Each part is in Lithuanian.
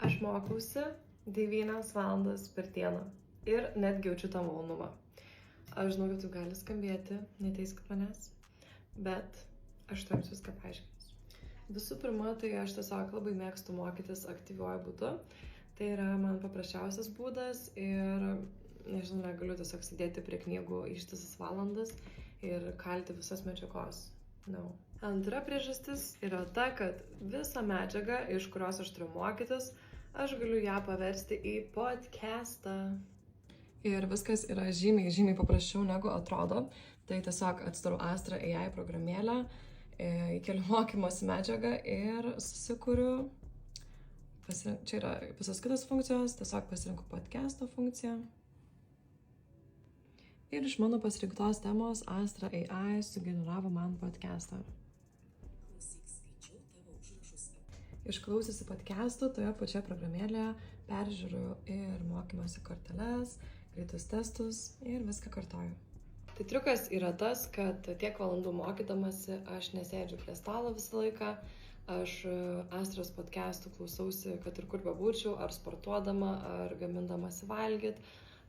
Aš mokausi 9 valandas per dieną ir netgi jaučiu tą malonumą. Aš žinau, kad tai gali skambėti, neteiskit manęs, bet aš tuo jums viską paaiškinsiu. Visų pirma, tai aš tiesiog labai mėgstu mokytis aktyviuoju būdu. Tai yra man paprasčiausias būdas ir, nežinau, negaliu tiesiog sėdėti prie knygų ištisas valandas ir kalti visas medžiagos. No. Antra priežastis yra ta, kad visą medžiagą, iš kurios aš turiu mokytis, aš galiu ją paversti į podcastą. Ir viskas yra žymiai paprasčiau negu atrodo. Tai tiesiog atsidarau Astra AI programėlę, įkeliu mokymosi medžiagą ir susikuriu. Čia yra visos kitos funkcijos, tiesiog pasirinku podcast'o funkciją. Ir iš mano pasirinktos temos Astra AI sugeneravo man podcast'ą. Išklausiusi podcast'ų toje pačioje programėlėje peržiūriu ir mokymosi korteles, greitus testus ir viską kartoju. Tai triukas yra tas, kad tiek valandų mokydamasi aš nesėdžiu prie stalo visą laiką. Aš Astros podcastų klausausi, kad ir kur bebūčiau, ar sportuodama, ar gamindamasi valgyt,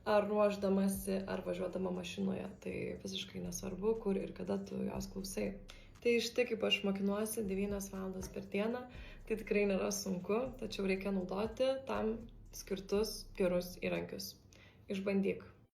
ar ruošdamasi, ar važiuodama mašinoje. Tai visiškai nesvarbu, kur ir kada tu jos klausai. Tai štai kaip aš mokinuosi 9 valandas per dieną, tai tikrai nėra sunku, tačiau reikia naudoti tam skirtus gerus įrankius. Išbandyk.